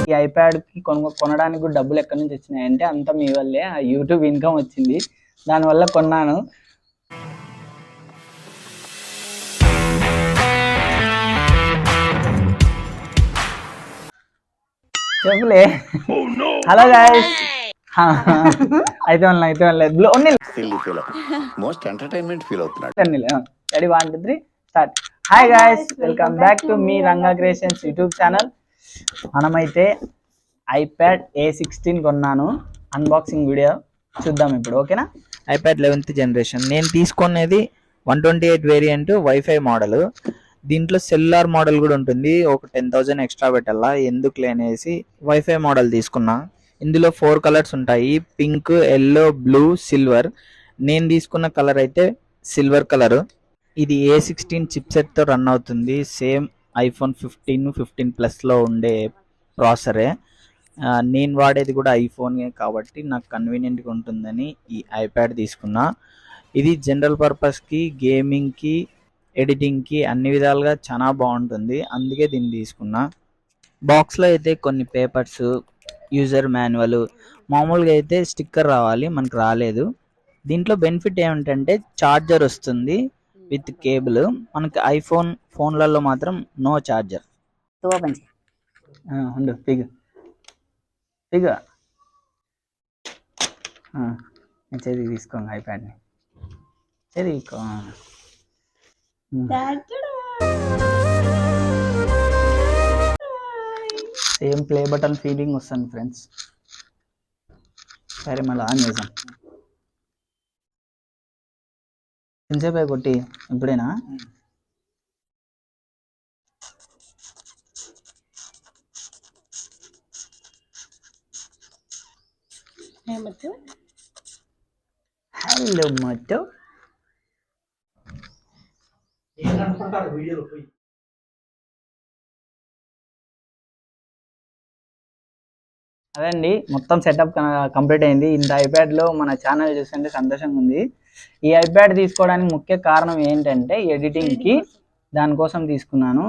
ఈ ఐప్యాడ్ కి కొనడానికి కూడా డబ్బులు ఎక్కడి నుంచి వచ్చినాయంటే అంతా మీ వల్లే. ఆ యూట్యూబ్ ఇన్కమ్ వచ్చింది, దానివల్ల కొన్నాను. చెప్పులే. హలో గాయ్స్, అయితే ఓన్లీ మోస్ట్ ఎంటర్టైన్మెంట్ ఫీల్ అవుతున్నాడు. Ready 1 2 3 start. Hi guys, welcome back to me Ranga creations YouTube channel. మనమైతే ఐప్యాడ్ A16 కొన్నాను. అన్బాక్సింగ్ వీడియో చూద్దాం ఇప్పుడు, ఓకేనా? IPad 11th generation. నేను తీసుకునేది 128 వేరియంట్ వైఫై మోడల్. దీంట్లో సెల్యులార్ మోడల్ కూడా ఉంటుంది. ఒక 10,000 ఎక్స్ట్రా పెట్టాలా ఎందుకులే అనేసి వైఫై మోడల్ తీసుకున్నా. ఇందులో 4 కలర్స్ ఉంటాయి, పింక్, ఎల్లో, బ్లూ, సిల్వర్. నేను తీసుకున్న కలర్ అయితే సిల్వర్ కలర్. ఇది A16 చిప్సెట్తో రన్ అవుతుంది. సేమ్ ఐఫోన్ 15, 15 ప్లస్లో ఉండే ప్రాసెసరే. నేను వాడేది కూడా ఐఫోనే కాబట్టి నాకు కన్వీనియంట్గా ఉంటుందని ఈ ఐప్యాడ్ తీసుకున్నా. ఇది జనరల్ పర్పస్కి, గేమింగ్కి, ఎడిటింగ్కి అన్ని విధాలుగా చాలా బాగుంటుంది, అందుకే దీన్ని తీసుకున్నా. బాక్స్లో అయితే కొన్ని పేపర్స్, యూజర్ మాన్యువల్, మామూలుగా అయితే స్టిక్కర్ రావాలి, మనకు రాలేదు. దీంట్లో బెనిఫిట్ ఏమిటంటే ఛార్జర్ వస్తుంది విత్ కేబుల్. మనకి ఐఫోన్ ఫోన్లలో మాత్రం నో ఛార్జర్. చదివి తీసుకోండి ఐప్యాడ్ని, చదివికో. సేమ్ ప్లే బటన్ ఫీలింగ్ వస్తుంది ఫ్రెండ్స్. సరే మళ్ళీ ఆన్ చేద్దాం. ఎంతసేపు కొట్టి ఇప్పుడేనా? హలో మటో, అదండి మొత్తం సెటప్ కంప్లీట్ అయింది. ఇంత ఐప్యాడ్లో మన ఛానల్ చూస్తుంటే సంతోషంగా ఉంది. ఈ ఐప్యాడ్ తీసుకోవడానికి ముఖ్య కారణం ఏంటంటే ఎడిటింగ్కి, దానికోసం తీసుకున్నాను.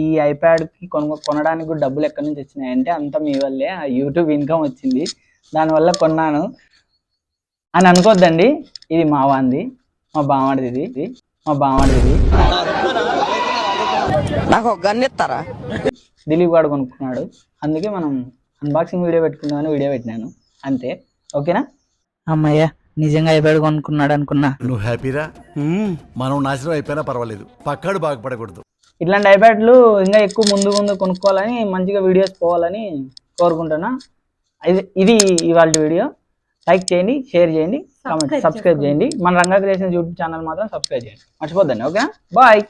ఈ ఐప్యాడ్కి కొనడానికి కూడా డబ్బులు ఎక్కడి నుంచి వచ్చినాయంటే అంతా మీ వల్లే. ఆ యూట్యూబ్ ఇన్కమ్ వచ్చింది, దానివల్ల కొన్నాను అని అనుకోద్దండి. ఇది మా వాంది, మా బామ్మడిది, నాకు ఒక గన్ ఇస్తారా? దిలీప్ గారు కొనుక్కున్నాడు, అందుకే మనం అన్బాక్సింగ్ వీడియో పెట్టుకుందామని వీడియో పెట్టినాను అంతే, ఓకేనా? అమ్మయ్య, నిజంగా ఐప్యాడ్ కొనుక్కున్నాడు అనుకున్నా. నువ్వు హ్యాపీరా? మనం నాశనం అయిపోయినా పర్వాలేదు, పక్కాడు బాగుపడకూడదు. ఇట్లాంటి ఐప్యాడ్లు ఇంకా ఎక్కువ ముందు కొనుక్కోవాలని, మంచిగా వీడియోస్ పోవాలని కోరుకుంటున్నా. ఇది ఇవాళ వీడియో. లైక్ చేయండి, షేర్ చేయండి, కామెంట్, సబ్స్క్రైబ్ చేయండి. మన రంగా క్రియేషన్స్ యూట్యూబ్ ఛానల్ మాత్రం సబ్స్క్రైబ్ చేయండి, మర్చిపోద్దండి, ఓకేనా? బాయ్.